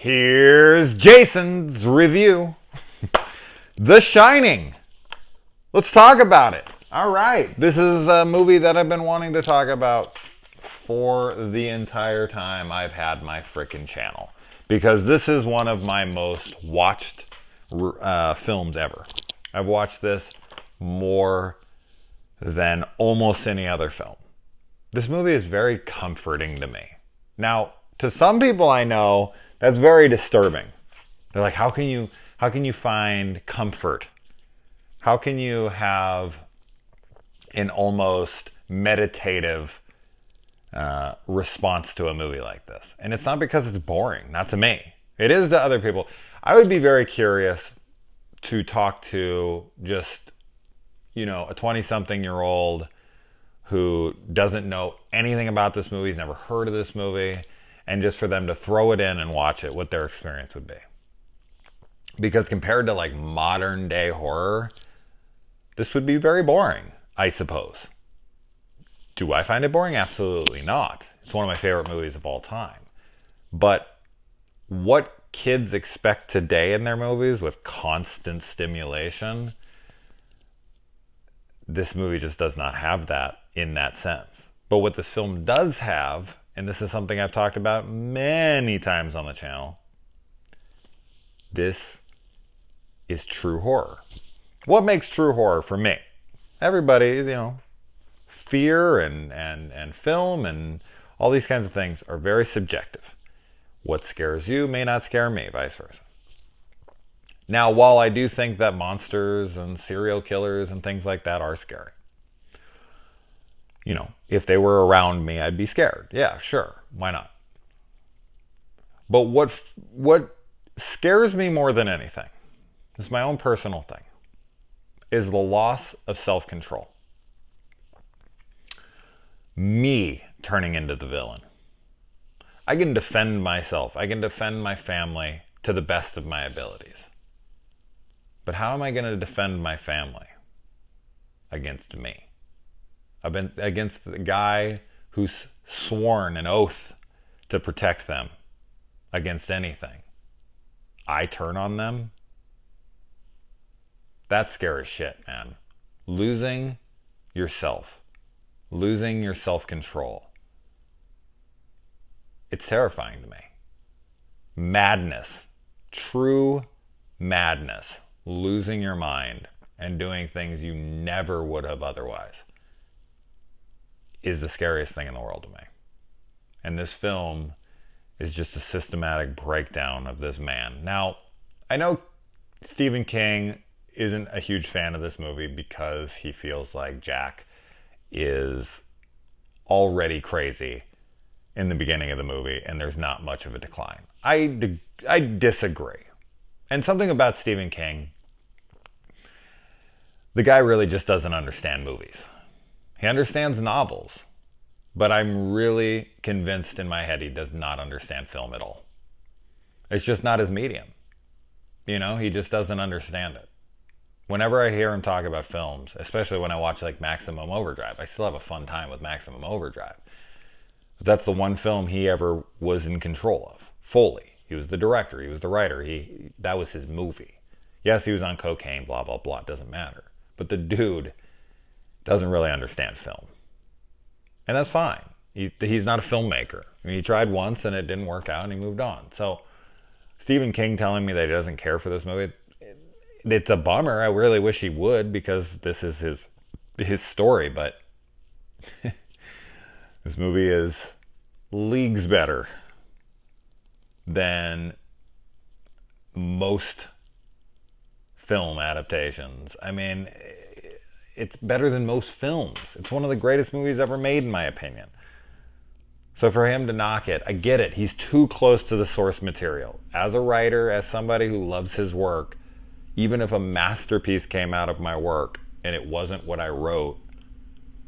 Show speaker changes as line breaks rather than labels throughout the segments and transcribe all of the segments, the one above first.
Here's Jason's review. The Shining. Let's talk about it. All right. This is a movie that I've been wanting to talk about for the entire time I've had my frickin' channel. Because this is one of my most watched films ever. I've watched this more than almost any other film. This movie is very comforting to me. Now, to some people I know, that's very disturbing. They're like, how can you find comfort? How can you have an almost meditative response to a movie like this? And it's not because it's boring, not to me. It is to other people. I would be very curious to talk to just, a 20-something-year-old who doesn't know anything about this movie, has never heard of this movie, and just for them to throw it in and watch it, what their experience would be. Because compared to like modern day horror, this would be very boring, I suppose. Do I find it boring? Absolutely not. It's one of my favorite movies of all time. But what kids expect today in their movies with constant stimulation, this movie just does not have that in that sense. But what this film does have, and this is something I've talked about many times on the channel, this is true horror. What makes true horror for me? Everybody, fear and film and all these kinds of things are very subjective. What scares you may not scare me, vice versa. Now, while I do think that monsters and serial killers and things like that are scary, if they were around me, I'd be scared. Yeah, sure. Why not? But what scares me more than anything, this is my own personal thing, is the loss of self-control. Me turning into the villain. I can defend myself. I can defend my family to the best of my abilities. But how am I going to defend my family against me? Against the guy who's sworn an oath to protect them against anything. I turn on them? That's scary as shit, man. Losing yourself. Losing your self-control. It's terrifying to me. Madness. True madness. Losing your mind and doing things you never would have otherwise is the scariest thing in the world to me. And this film is just a systematic breakdown of this man. Now, I know Stephen King isn't a huge fan of this movie because he feels like Jack is already crazy in the beginning of the movie and there's not much of a decline. I disagree. And something about Stephen King, the guy really just doesn't understand movies. He understands novels, but I'm really convinced in my head he does not understand film at all. It's just not his medium. He just doesn't understand it. Whenever I hear him talk about films, especially when I watch like Maximum Overdrive, I still have a fun time with Maximum Overdrive. But that's the one film he ever was in control of, fully. He was the director, he was the writer, that was his movie. Yes, he was on cocaine, blah, blah, blah, it doesn't matter. But the dude doesn't really understand film. And that's fine. He's not a filmmaker. He tried once and it didn't work out and he moved on. So Stephen King telling me that he doesn't care for this movie, it's a bummer. I really wish he would because this is his story. But this movie is leagues better than most film adaptations. I mean, it's better than most films. It's one of the greatest movies ever made, in my opinion. So for him to knock it, I get it. He's too close to the source material. As a writer, as somebody who loves his work, even if a masterpiece came out of my work and it wasn't what I wrote,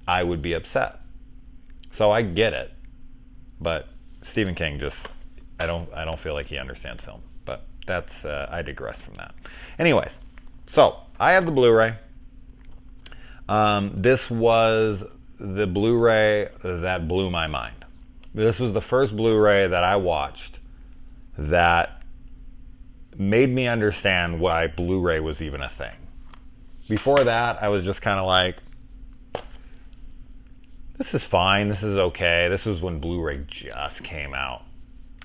I would be upset. So I get it. But Stephen King I don't feel like he understands film. But that's, I digress from that. Anyways, so I have the Blu-ray. This was the Blu-ray that blew my mind. This was the first Blu-ray that I watched that made me understand why Blu-ray was even a thing. Before that, I was just kind of like, this is fine, this is okay. This was when Blu-ray just came out.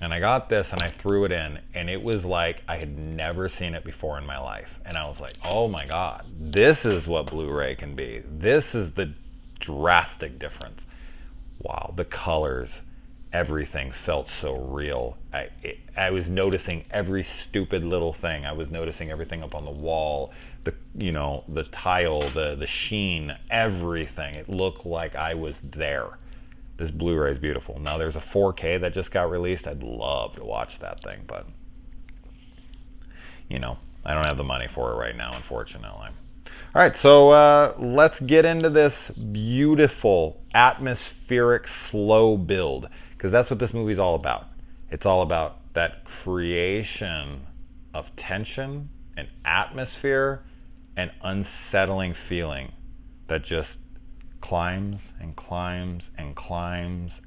And I got this and I threw it in, and it was like I had never seen it before in my life. And I was like, oh my God, this is what Blu-ray can be. This is the drastic difference. Wow, the colors, everything felt so real. I was noticing every stupid little thing. I was noticing everything up on the wall, the tile, the sheen, everything. It looked like I was there. This Blu-ray is beautiful. Now there's a 4K that just got released. I'd love to watch that thing, but I don't have the money for it right now, unfortunately. All right, so let's get into this beautiful atmospheric slow build, because that's what this movie's all about. It's all about that creation of tension and atmosphere and unsettling feeling that just climbs and climbs and climbs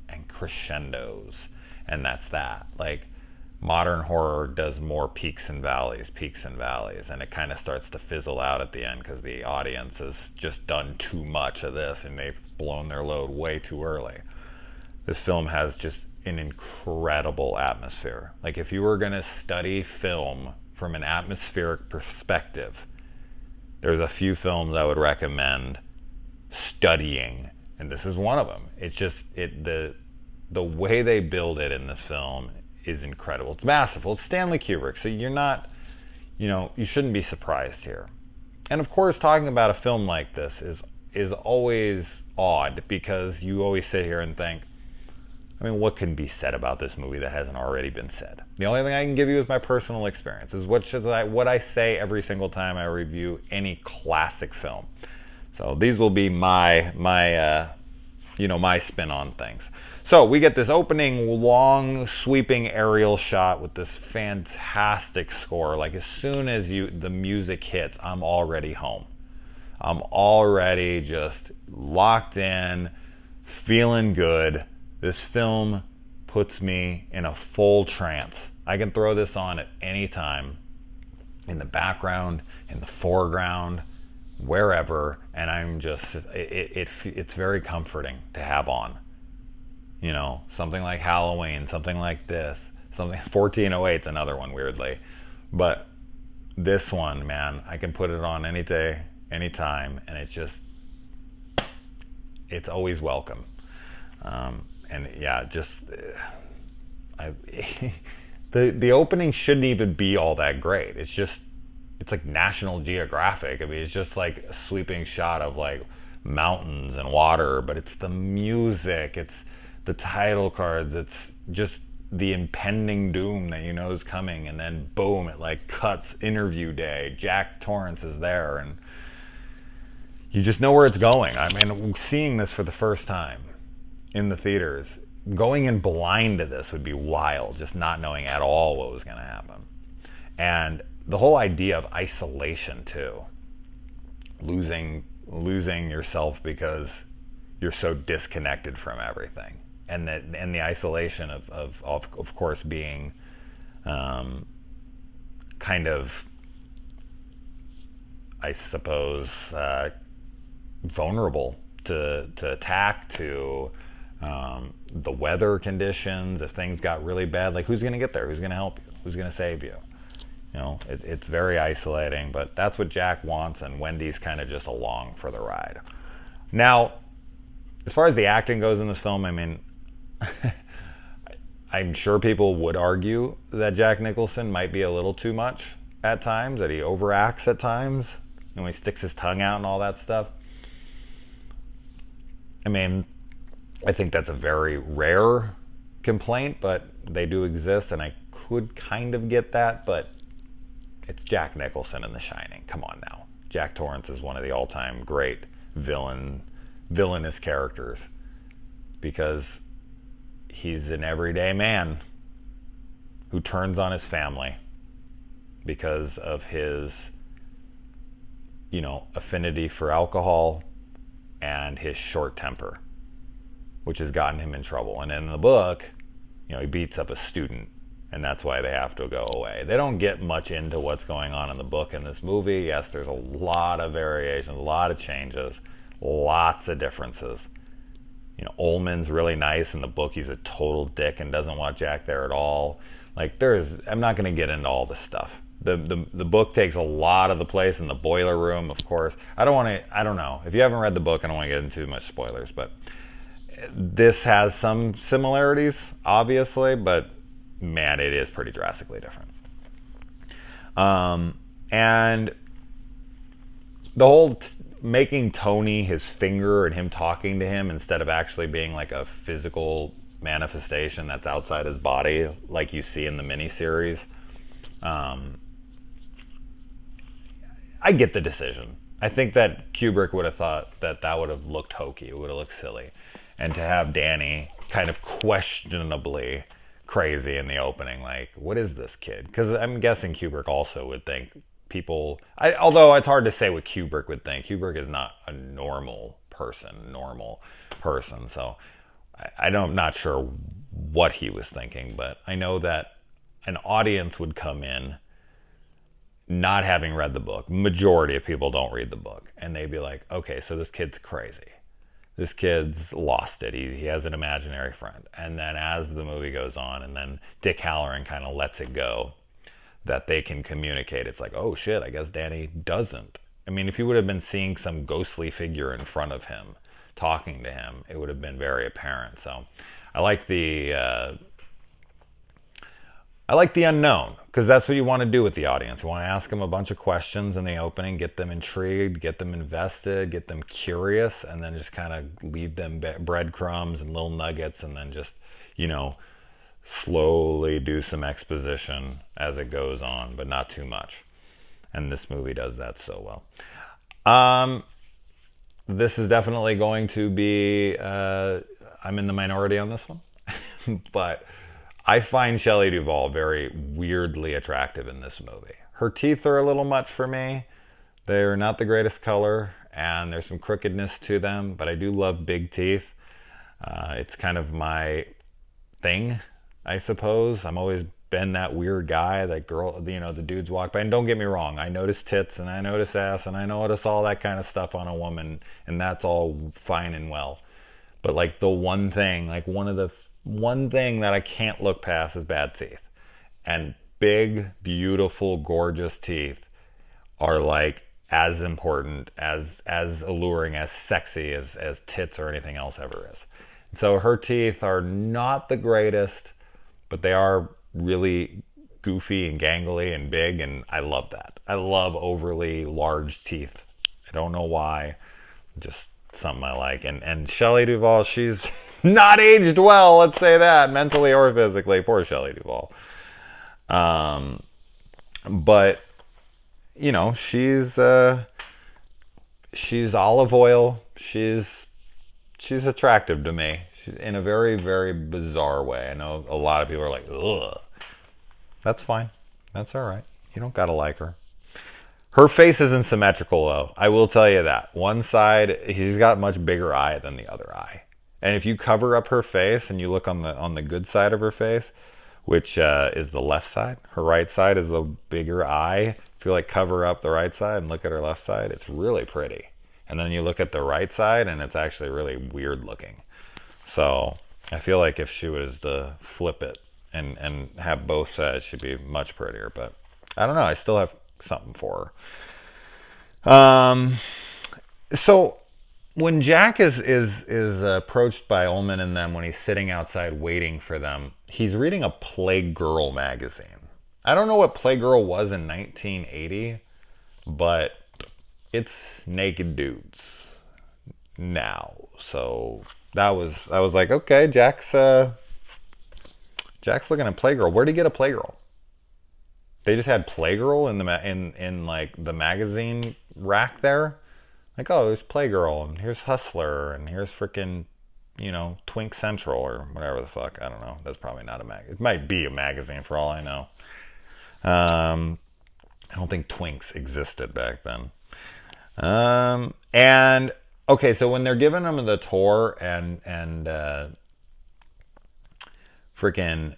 and crescendos. And that's that. Like, modern horror does more peaks and valleys, and it kind of starts to fizzle out at the end because the audience has just done too much of this and they've blown their load way too early. This film has just an incredible atmosphere. Like, if you were going to study film from an atmospheric perspective, there's a few films I would recommend studying, and this is one of them. It's just the way they build it in this film is incredible. It's masterful. It's Stanley Kubrick, so you're not, you shouldn't be surprised here. And of course, talking about a film like this is always odd, because you always sit here and think, what can be said about this movie that hasn't already been said? The only thing I can give you is my personal experience, is what I say every single time I review any classic film. So these will be my spin on things. So we get this opening long sweeping aerial shot with this fantastic score. Like, as soon as the music hits, I'm already home. I'm already just locked in, feeling good. This film puts me in a full trance. I can throw this on at any time, in the background, in the foreground, wherever, and I'm just, it's very comforting to have on. Something like Halloween, something like this, 1408's another one, weirdly. But this one, man, I can put it on any day, any time, and it's always welcome. And yeah, the opening shouldn't even be all that great. It's like National Geographic. It's just like a sweeping shot of like mountains and water, but it's the music, it's the title cards, it's just the impending doom that is coming, and then boom, it like cuts interview day. Jack Torrance is there, and you just know where it's going. Seeing this for the first time in the theaters, going in blind to this would be wild, just not knowing at all what was going to happen. And the whole idea of isolation too, losing yourself because you're so disconnected from everything, and the isolation of course being kind of, I suppose, vulnerable to attack, to the weather conditions. If things got really bad, like, who's going to get there? Who's going to help you? Who's going to save you? It's very isolating, but that's what Jack wants, and Wendy's kind of just along for the ride. Now, as far as the acting goes in this film, I'm sure people would argue that Jack Nicholson might be a little too much at times, that he overacts at times, and he sticks his tongue out and all that stuff. I think that's a very rare complaint, but they do exist, and I could kind of get that, but it's Jack Nicholson in The Shining. Come on now. Jack Torrance is one of the all-time great villainous characters, because he's an everyday man who turns on his family because of his, affinity for alcohol and his short temper, which has gotten him in trouble. And in the book, he beats up a student and that's why they have to go away. They don't get much into what's going on in the book in this movie. Yes, there's a lot of variations, a lot of changes, lots of differences. You know, Ullman's really nice. In the book, he's a total dick and doesn't want Jack there at all. Like, I'm not going to get into all this stuff. The book takes a lot of the place in the boiler room, of course. I don't know. If you haven't read the book, I don't want to get into too much spoilers, but this has some similarities, obviously, but man, it is pretty drastically different. And the whole making Tony his finger and him talking to him instead of actually being like a physical manifestation that's outside his body, like you see in the miniseries. I get the decision. I think that Kubrick would have thought that would have looked hokey. It would have looked silly. And to have Danny kind of questionably crazy in the opening, like, what is this kid? Because I'm guessing Kubrick also would think people, although it's hard to say what Kubrick would think. Kubrick is not a normal person, so I'm not sure what he was thinking, but I know that an audience would come in not having read the book. Majority of people don't read the book, and they'd be like, okay, so this kid's crazy. This kid's lost it. He has an imaginary friend. And then as the movie goes on, and then Dick Hallorann kind of lets it go, that they can communicate. It's like, oh shit, I guess Danny doesn't. I mean, if he would have been seeing some ghostly figure in front of him, talking to him, it would have been very apparent. So I like the unknown, because that's what you want to do with the audience. You want to ask them a bunch of questions in the opening, get them intrigued, get them invested, get them curious, and then just kind of leave them breadcrumbs and little nuggets, and then just, you know, slowly do some exposition as it goes on, but not too much. And this movie does that so well. This is definitely going to be, I'm in the minority on this one, but I find Shelley Duvall very weirdly attractive in this movie. Her teeth are a little much for me. They're not the greatest color, and there's some crookedness to them, but I do love big teeth. It's kind of my thing, I suppose. I'm always been that weird guy, that girl, you know, the dudes walk by. And don't get me wrong, I notice tits, and I notice ass, and I notice all that kind of stuff on a woman, and that's all fine and well. But like the one thing, like one thing that I can't look past is bad teeth. And big, beautiful, gorgeous teeth are like as important, as alluring, as sexy as tits or anything else ever is. So her teeth are not the greatest, but they are really goofy and gangly and big, and I love that. I love overly large teeth. I don't know why, just something I like. And Shelley Duvall, she's not aged well, let's say that, mentally or physically. Poor Shelley Duvall. But you know, she's olive oil. She's attractive to me. She's in a very, very bizarre way. I know a lot of people are like, ugh. That's fine. That's all right. You don't gotta like her. Her face isn't symmetrical, though. I will tell you that. One side, she's got a much bigger eye than the other eye. And if you cover up her face and you look on the good side of her face, which is the left side, her right side is the bigger eye. If you like cover up the right side and look at her left side, it's really pretty. And then you look at the right side and it's actually really weird looking. So I feel like if she was to flip it and have both sides, she'd be much prettier. But I don't know. I still have something for her. So when Jack is approached by Ullman and them, when he's sitting outside waiting for them, he's reading a Playgirl magazine. I don't know what Playgirl was in 1980, but it's naked dudes now. So I was like, okay, Jack's looking at Playgirl. Where'd he get a Playgirl? They just had Playgirl in like the magazine rack there. Like, oh, there's Playgirl, and here's Hustler, and here's freaking, you know, Twink Central, or whatever the fuck. I don't know. That's probably not a mag. It might be a magazine for all I know. I don't think Twinks existed back then. And okay, so when they're giving them the tour and freaking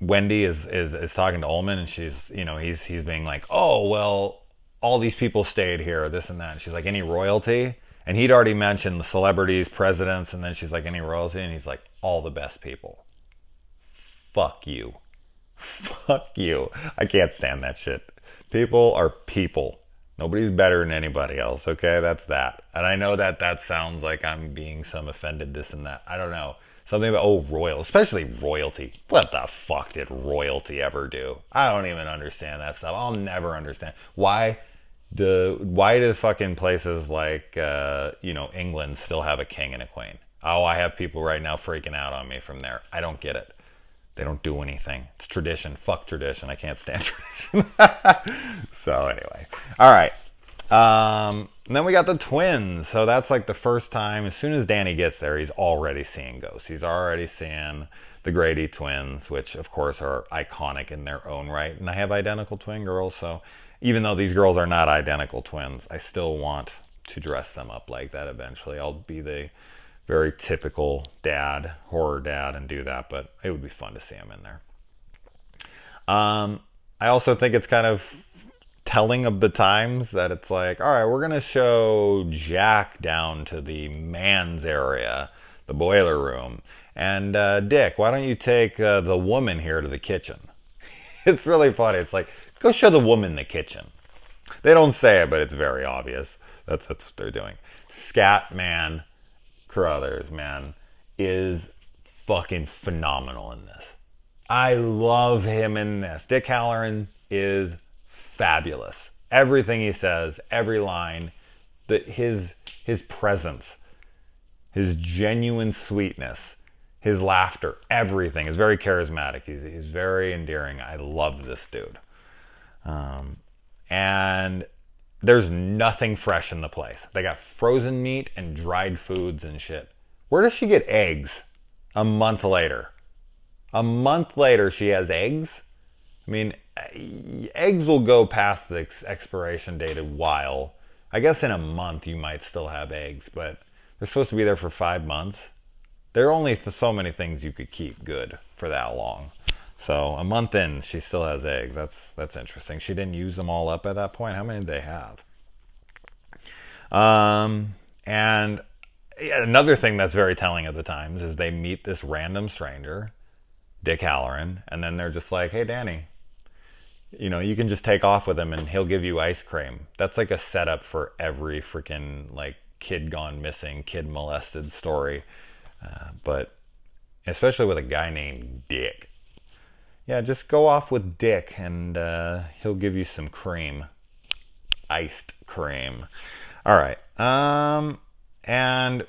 Wendy is talking to Ullman, and she's, he's being like, oh, well, all these people stayed here, this and that. And she's like, any royalty? And he'd already mentioned the celebrities, presidents, and then she's like, any royalty? And he's like, all the best people. Fuck you. Fuck you. I can't stand that shit. People are people. Nobody's better than anybody else, okay? That's that. And I know that sounds like I'm being some offended this and that. I don't know. Something about, royal, especially royalty. What the fuck did royalty ever do? I don't even understand that stuff. I'll never understand. Why do fucking places like, England still have a king and a queen? Oh, I have people right now freaking out on me from there. I don't get it. They don't do anything. It's tradition. Fuck tradition. I can't stand tradition. So anyway. All right. And then we got the twins. So that's like the first time. As soon as Danny gets there, he's already seeing ghosts. He's already seeing the Grady twins, which of course are iconic in their own right. And I have identical twin girls. So even though these girls are not identical twins, I still want to dress them up like that eventually. I'll be the very typical dad, horror dad, and do that, but it would be fun to see him in there. I also think it's kind of telling of the times that it's like, all right, we're going to show Jack down to the man's area, the boiler room, and Dick, why don't you take the woman here to the kitchen? It's really funny. It's like, go show the woman the kitchen. They don't say it, but it's very obvious. That's what they're doing. Scatman Crothers, man, is fucking phenomenal in this. I love him in this. Dick Hallorann is fabulous. Everything he says, every line, his presence, his genuine sweetness, his laughter, everything is very charismatic. He's very endearing. I love this dude. And there's nothing fresh in the place. They got frozen meat and dried foods and shit. Where does she get eggs a month later? A month later, she has eggs? I mean, eggs will go past the expiration date a while. I guess in a month you might still have eggs, but they're supposed to be there for 5 months. There are only so many things you could keep good for that long. So a month in, she still has eggs. That's interesting. She didn't use them all up at that point. How many did they have? And another thing that's very telling of the times is they meet this random stranger, Dick Hallorann, and then they're just like, hey, Danny, you can just take off with him and he'll give you ice cream. That's like a setup for every freaking like kid gone missing, kid molested story. But especially with a guy named Dick. Yeah, just go off with Dick and he'll give you some cream. Iced cream. All right. And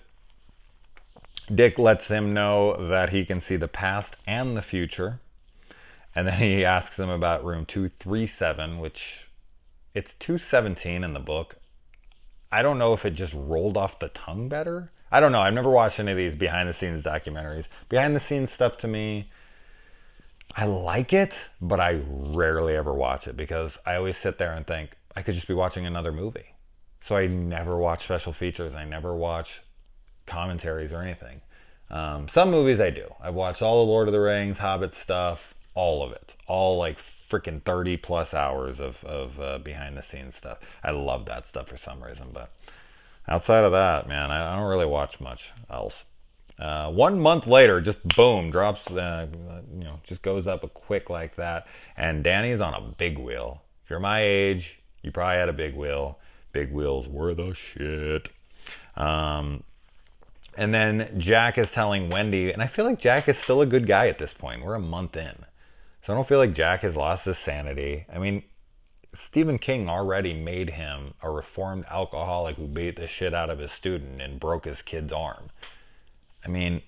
Dick lets him know that he can see the past and the future. And then he asks him about room 237, which it's 217 in the book. I don't know if it just rolled off the tongue better. I don't know. I've never watched any of these behind the scenes documentaries. Behind the scenes stuff to me, I like it, but I rarely ever watch it because I always sit there and think I could just be watching another movie. So I never watch special features. I never watch commentaries or anything. Some movies I do. I've watched all the Lord of the Rings, Hobbit stuff, all of it. All like freaking 30 plus hours of behind the scenes stuff. I love that stuff for some reason, but outside of that, man, I don't really watch much else. 1 month later, just boom, drops, just goes up a quick like that. And Danny's on a big wheel. If you're my age, you probably had a big wheel. Big wheels were the shit. And then Jack is telling Wendy, and I feel like Jack is still a good guy at this point. We're a month in. So I don't feel like Jack has lost his sanity. I mean, Stephen King already made him a reformed alcoholic who beat the shit out of his student and broke his kid's arm. I mean,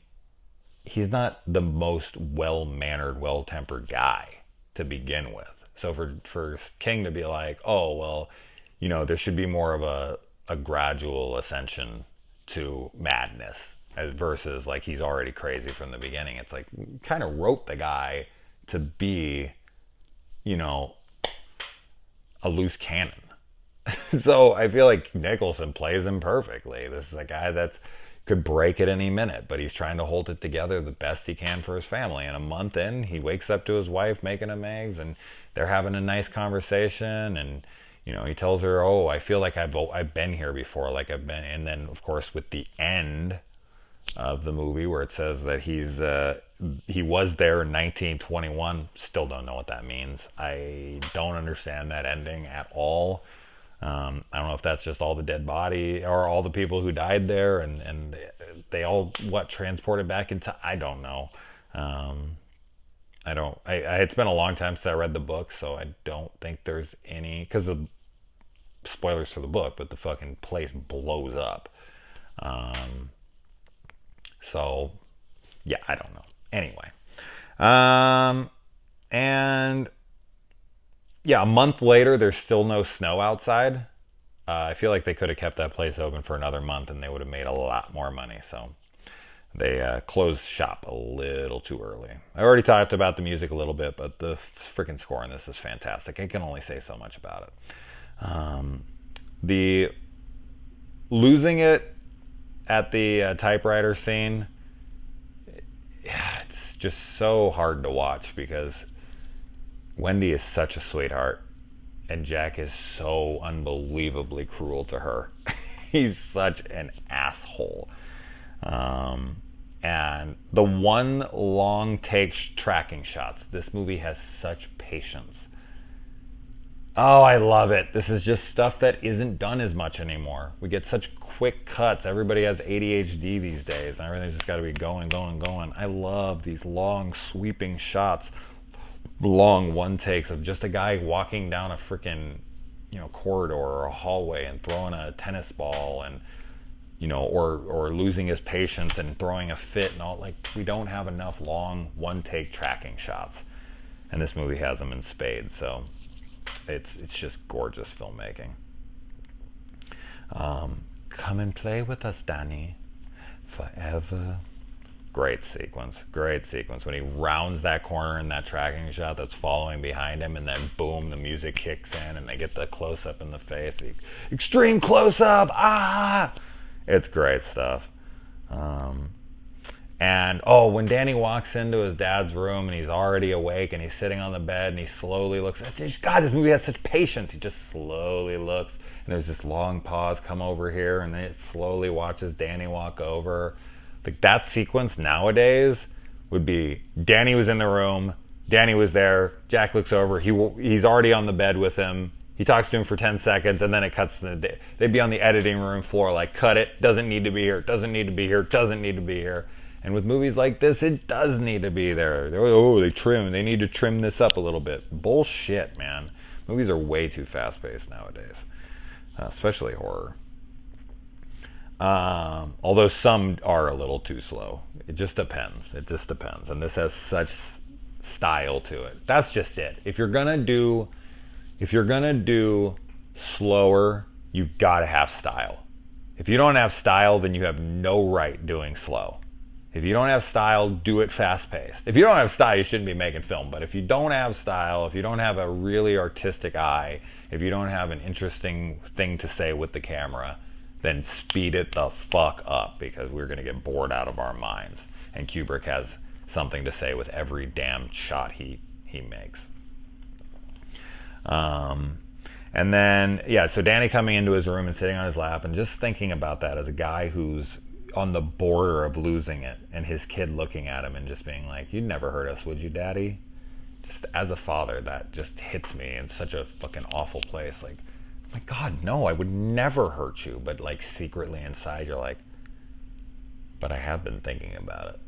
he's not the most well-mannered, well-tempered guy to begin with. So for King to be like, oh, well, there should be more of a gradual ascension to madness versus like he's already crazy from the beginning. It's like, kind of wrote the guy to be, a loose cannon. So I feel like Nicholson plays him perfectly. This is a guy that's could break at any minute, but he's trying to hold it together the best he can for his family. And a month in, he wakes up to his wife making him eggs, and they're having a nice conversation. And he tells her, "Oh, I feel like I've been here before, like I've been." And then, of course, with the end of the movie where it says that he was there in 1921. Still don't know what that means. I don't understand that ending at all. I don't know if that's just all the dead body or all the people who died there and they all transported back into, I don't know. It's been a long time since I read the book, so I don't think there's any, because of spoilers for the book, but the fucking place blows up. So yeah, I don't know. Anyway. And yeah, a month later, there's still no snow outside. I feel like they could have kept that place open for another month and they would have made a lot more money. So they closed shop a little too early. I already talked about the music a little bit, but the freaking score in this is fantastic. I can only say so much about it. The losing it at the typewriter scene, it's just so hard to watch because Wendy is such a sweetheart and Jack is so unbelievably cruel to her. He's such an asshole. And the one long take tracking shots, this movie has such patience. Oh, I love it. This is just stuff that isn't done as much anymore. We get such quick cuts. Everybody has ADHD these days, and everything's just got to be going. I love these long, sweeping shots, long one takes of just a guy walking down a freaking, corridor or a hallway and throwing a tennis ball and, or losing his patience and throwing a fit and all. Like, we don't have enough long one take tracking shots, and this movie has them in spades. So it's just gorgeous filmmaking. Come and play with us, Danny, forever. Great sequence when he rounds that corner in that tracking shot that's following behind him, and then boom, the music kicks in and they get the close-up in the face, the extreme close-up. It's great stuff. And when Danny walks into his dad's room and he's already awake and he's sitting on the bed and he slowly looks at, God, this movie has such patience. He just slowly looks and there's this long pause, come over here, and then it slowly watches Danny walk over. Like, that sequence nowadays would be Danny was in the room, Danny was there, Jack looks over, he's already on the bed with him, he talks to him for 10 seconds, and then it cuts to the day. They'd be on the editing room floor like, cut it, doesn't need to be here, doesn't need to be here, doesn't need to be here. And with movies like this, it does need to be there. They need to trim this up a little bit. Bullshit, man. Movies are way too fast-paced nowadays, especially horror. Although some are a little too slow. It just depends. And this has such style to it. That's just it. If you're gonna do slower, you've got to have style. If you don't have style, then you have no right doing slow. If you don't have style, do it fast-paced. If you don't have style, you shouldn't be making film. But if you don't have style, if you don't have a really artistic eye, if you don't have an interesting thing to say with the camera, then speed it the fuck up, because we're going to get bored out of our minds. And Kubrick has something to say with every damn shot he makes. And then, so Danny coming into his room and sitting on his lap and just thinking about that as a guy who's on the border of losing it, and his kid looking at him and just being like, "You'd never hurt us, would you, Daddy?" Just as a father, that just hits me in such a fucking awful place. Like, my God, no, I would never hurt you. But like secretly inside, you're like, but I have been thinking about it.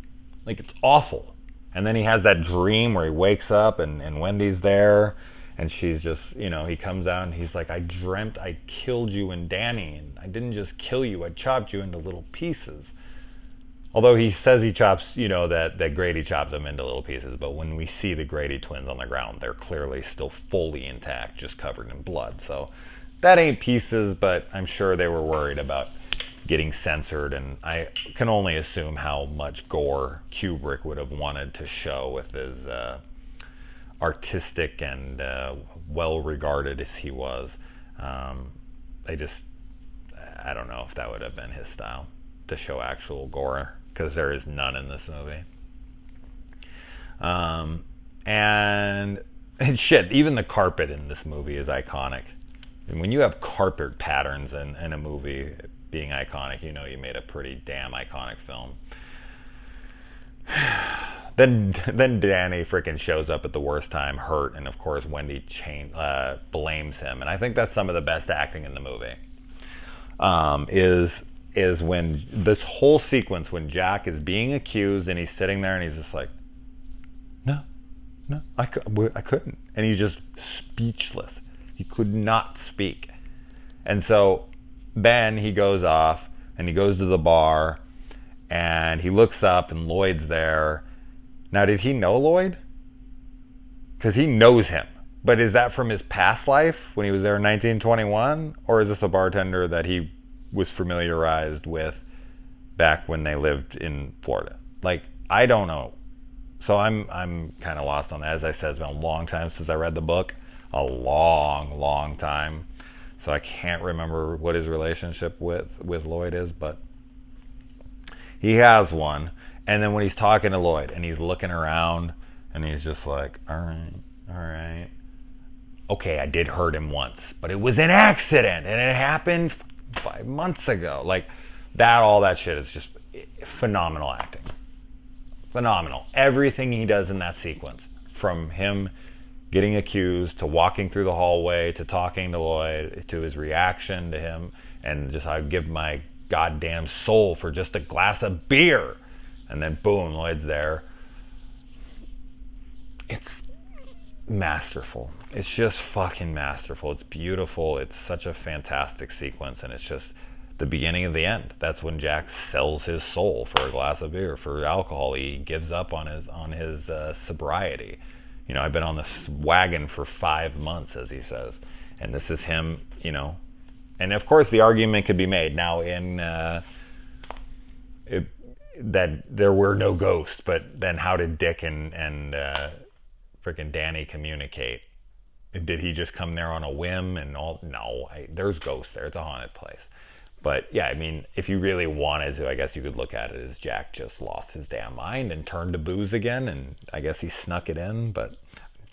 Like, it's awful. And then he has that dream where he wakes up and Wendy's there. And she's just, he comes out and he's like, I dreamt I killed you and Danny. And I didn't just kill you, I chopped you into little pieces. Although he says he chops, that Grady chops them into little pieces. But when we see the Grady twins on the ground, they're clearly still fully intact, just covered in blood. So that ain't pieces, but I'm sure they were worried about getting censored. And I can only assume how much gore Kubrick would have wanted to show with his artistic and well-regarded as he was. I don't know if that would have been his style. to show actual gore, because there is none in this movie. And shit, even the carpet in this movie is iconic. And when you have carpet patterns in a movie being iconic, you know you made a pretty damn iconic film. Then Danny freaking shows up at the worst time, hurt, and of course Wendy blames him. And I think that's some of the best acting in the movie. Is when this whole sequence when Jack is being accused and he's sitting there and he's just like, no, I couldn't. And he's just speechless. He could not speak. And so then he goes off and he goes to the bar and he looks up and Lloyd's there. Now, did he know Lloyd? Because he knows him. But is that from his past life when he was there in 1921? Or is this a bartender that he was familiarized with back when they lived in Florida? Like, I don't know. So I'm kind of lost on that. As I said, it's been a long time since I read the book. A long time. So I can't remember what his relationship with Lloyd is, but he has one. And then when he's talking to Lloyd and he's looking around and he's just like, all right. Okay, I did hurt him once, but it was an accident and it happened 5 months ago. Like that, all that shit is just phenomenal acting. Phenomenal. Everything he does in that sequence, from him getting accused to walking through the hallway to talking to Lloyd to his reaction to him, and just I'd give my goddamn soul for just a glass of beer. And then boom, Lloyd's there. It's masterful. It's just fucking masterful. It's beautiful. It's such a fantastic sequence, and it's just the beginning of the end. That's when Jack sells his soul for a glass of beer, for alcohol. He gives up on his sobriety. You know, I've been on this wagon for 5 months, as he says, and this is him. You know, and of course the argument could be made now that there were no ghosts, but then how did Dick and freaking Danny communicate? Did he just come there on a whim and all? No, there's ghosts there. It's a haunted place. But yeah, I mean, if you really wanted to, I guess you could look at it as Jack just lost his damn mind and turned to booze again, and I guess he snuck it in, but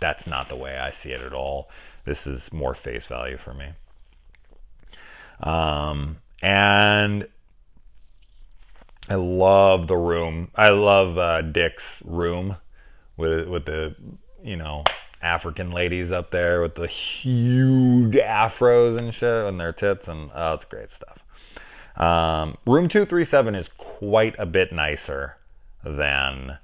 that's not the way I see it at all. This is more face value for me. And I love the room. I love Dick's room with the, you know, African ladies up there with the huge afros and shit and their tits, and oh, it's great stuff. Room 237 is quite a bit nicer than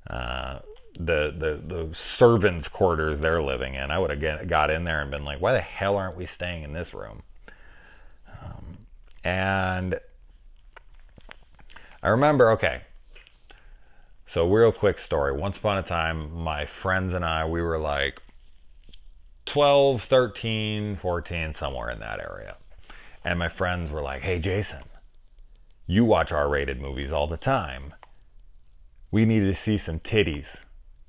the servants' quarters they're living in. I would have got in there and been like, why the hell aren't we staying in this room? And I remember, okay, so real quick story. Once upon a time, my friends and I, we were like 12, 13, 14, somewhere in that area. And my friends were like, hey, Jason, you watch R-rated movies all the time. We need to see some titties.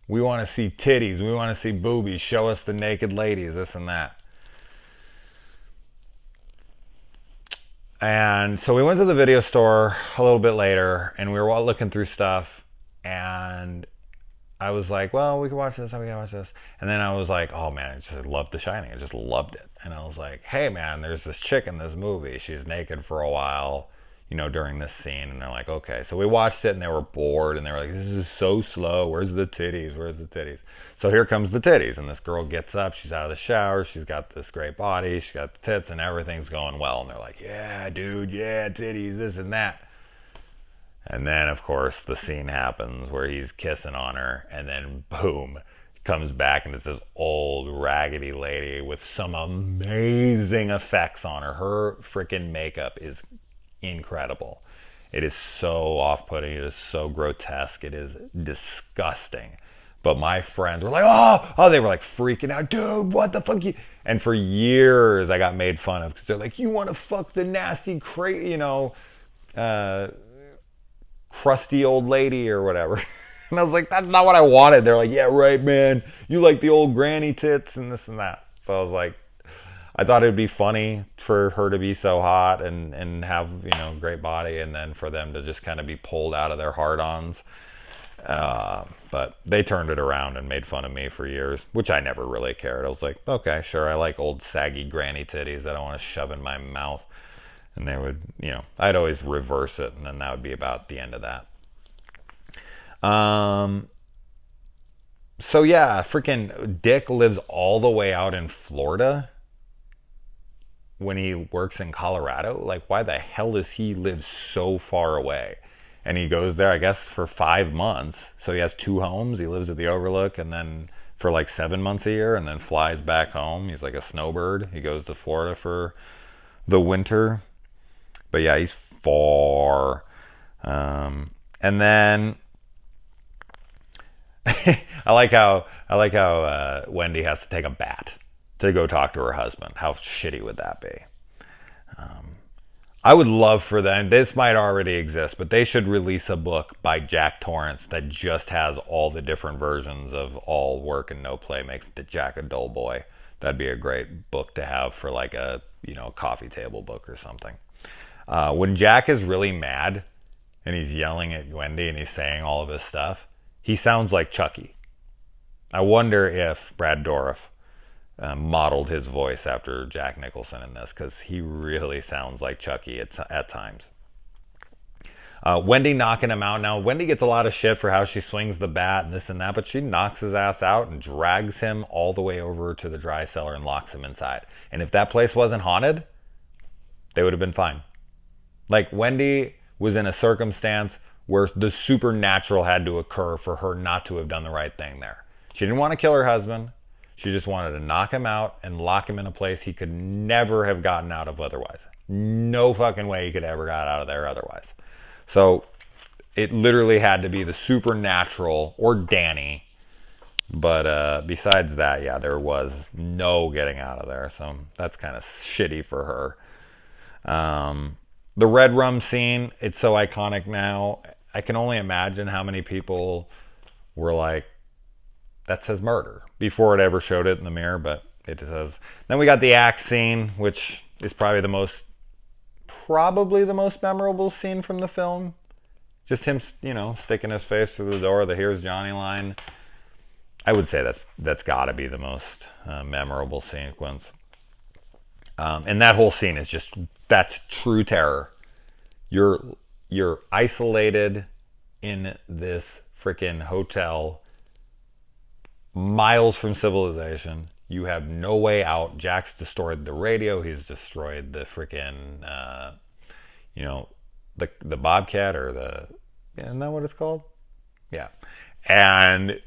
We want to see titties. We want to see boobies. Show us the naked ladies, this and that. And so we went to the video store a little bit later, and we were all looking through stuff, and I was like, well, we can watch this, we can watch this. And then I was like, oh man, I just loved The Shining. I just loved it. And I was like, hey man, there's this chick in this movie. She's naked for a while, you know, during this scene. And they're like, okay. So we watched it, and they were bored, and they were like, this is so slow. Where's the titties? Where's the titties? So here comes the titties, and this girl gets up. She's out of the shower. She's got this great body. She's got the tits, and everything's going well. And they're like, yeah, dude, yeah, titties, this and that. And then, of course, the scene happens where he's kissing on her, and then boom, comes back, and it's this old raggedy lady with some amazing effects on her. Her freaking makeup is incredible. It is so off-putting. It is so grotesque. It is disgusting. But my friends were like, oh, they were like freaking out. Dude, what the fuck? And for years, I got made fun of because they're like, you want to fuck the nasty, crusty old lady or whatever. And I was like, that's not what I wanted. They're like, yeah, right, man. You like the old granny tits and this and that. So I was like, I thought it'd be funny for her to be so hot and have, great body, and then for them to just kind of be pulled out of their hard-ons. But they turned it around and made fun of me for years, which I never really cared. I was like, okay, sure, I like old saggy granny titties that I want to shove in my mouth. And they would, I'd always reverse it, and then that would be about the end of that. So yeah, freaking Dick lives all the way out in Florida when he works in Colorado. Like, why the hell does he live so far away? And he goes there, I guess, for 5 months. So he has 2 homes. He lives at the Overlook, and then for like 7 months a year, and then flies back home. He's like a snowbird. He goes to Florida for the winter. But yeah, he's far. And then I like how Wendy has to take a bat to go talk to her husband. How shitty would that be? I would love for them, this might already exist, but they should release a book by Jack Torrance that just has all the different versions of All Work and No Play Makes Jack a Dull Boy. That'd be a great book to have for like a, coffee table book or something. When Jack is really mad and he's yelling at Wendy and he's saying all of his stuff, he sounds like Chucky. I wonder if Brad Dourif modeled his voice after Jack Nicholson in this, because he really sounds like Chucky at times. Wendy knocking him out. Now, Wendy gets a lot of shit for how she swings the bat and this and that, but she knocks his ass out and drags him all the way over to the dry cellar and locks him inside. And if that place wasn't haunted, they would have been fine. Like, Wendy was in a circumstance where the supernatural had to occur for her not to have done the right thing there. She didn't want to kill her husband. She just wanted to knock him out and lock him in a place he could never have gotten out of otherwise. No fucking way he could ever got out of there otherwise. So it literally had to be the supernatural or Danny. But besides that, yeah, there was no getting out of there. So that's kind of shitty for her. The red rum scene, it's so iconic now. I can only imagine how many people were like, that says murder, before it ever showed it in the mirror, but it says. Then we got the axe scene, which is probably the most memorable scene from the film. Just him, sticking his face through the door, the "Here's Johnny" line. I would say that's got to be the most memorable sequence. And that whole scene is that's true terror. You're isolated in this freaking hotel, miles from civilization. You have no way out. Jack's destroyed the radio. He's destroyed the freaking, the Bobcat, or isn't that what it's called? Yeah. And,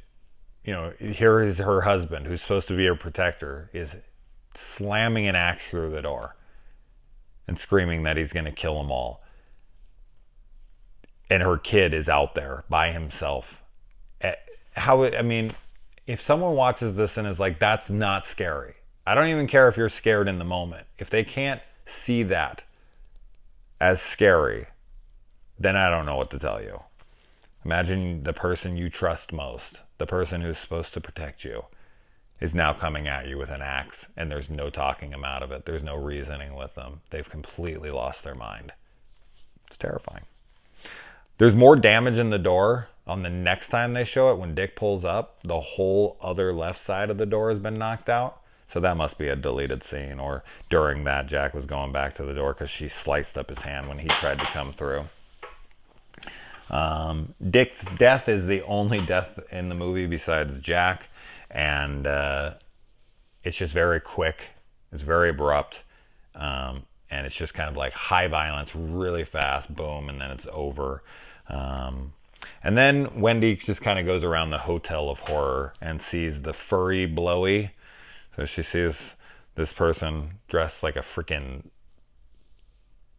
here is her husband, who's supposed to be her protector, is slamming an axe through the door and screaming that he's going to kill them all. And her kid is out there by himself. If someone watches this and is like, that's not scary. I don't even care if you're scared in the moment. If they can't see that as scary, then I don't know what to tell you. Imagine the person you trust most, the person who's supposed to protect you, is now coming at you with an axe, and there's no talking them out of it. There's no reasoning with them. They've completely lost their mind. It's terrifying. There's more damage in the door on the next time they show it. When Dick pulls up, the whole other left side of the door has been knocked out. So that must be a deleted scene, or during that, Jack was going back to the door because she sliced up his hand when he tried to come through. Dick's death is the only death in the movie besides Jack, and it's just very quick. It's very abrupt, and it's just kind of like high violence, really fast, boom, and then it's over. And then Wendy just kind of goes around the hotel of horror and sees the furry blowy. So she sees this person dressed like a freaking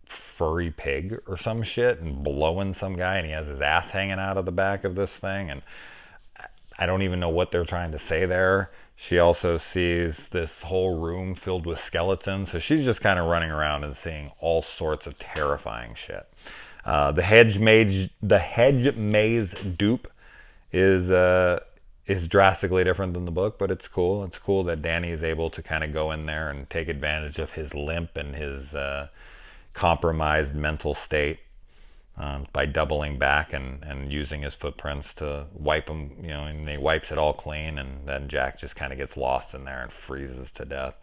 furry pig or some shit and blowing some guy, and he has his ass hanging out of the back of this thing, and I don't even know what they're trying to say there. She also sees this whole room filled with skeletons, so she's just kind of running around and seeing all sorts of terrifying shit. The hedge maze dupe is is drastically different than the book, but it's cool. It's cool that Danny is able to kind of go in there and take advantage of his limp and his compromised mental state by doubling back and using his footprints to wipe them, and he wipes it all clean, and then Jack just kind of gets lost in there and freezes to death.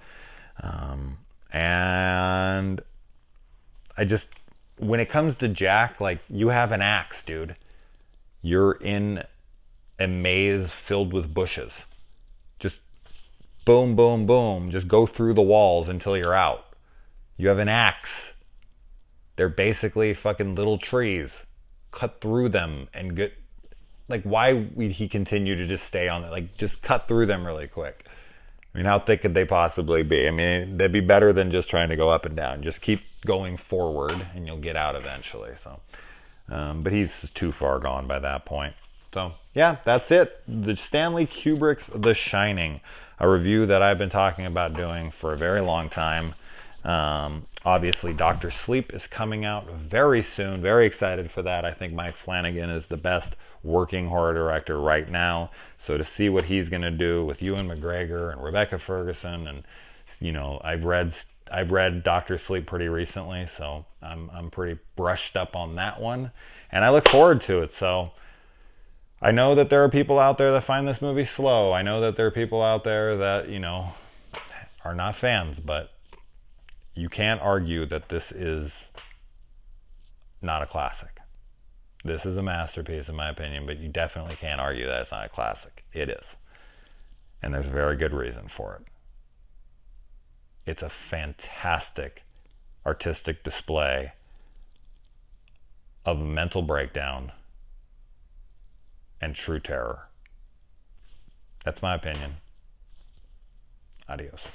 And when it comes to Jack, like, you have an axe, dude. You're in a maze filled with bushes. Just boom, boom, boom. Just go through the walls until you're out. You have an axe. They're basically fucking little trees. Cut through them and get... Like, why would he continue to just stay on it? Like, just cut through them really quick. I mean, how thick could they possibly be? I mean, they'd be better than just trying to go up and down. Just keep going forward and you'll get out eventually. So, but he's too far gone by that point. So, yeah, that's it. The Stanley Kubrick's The Shining, a review that I've been talking about doing for a very long time. Obviously, Dr. Sleep is coming out very soon. Very excited for that. I think Mike Flanagan is the best working horror director right now. So to see what he's going to do with Ewan McGregor and Rebecca Ferguson, and I've read Dr. Sleep pretty recently, so I'm pretty brushed up on that one, and I look forward to it. So I know that there are people out there that find this movie slow. I know that there are people out there that are not fans, but you can't argue that this is not a classic. This is a masterpiece in my opinion, but you definitely can't argue that it's not a classic. It is. And there's a very good reason for it. It's a fantastic artistic display of mental breakdown and true terror. That's my opinion. Adios.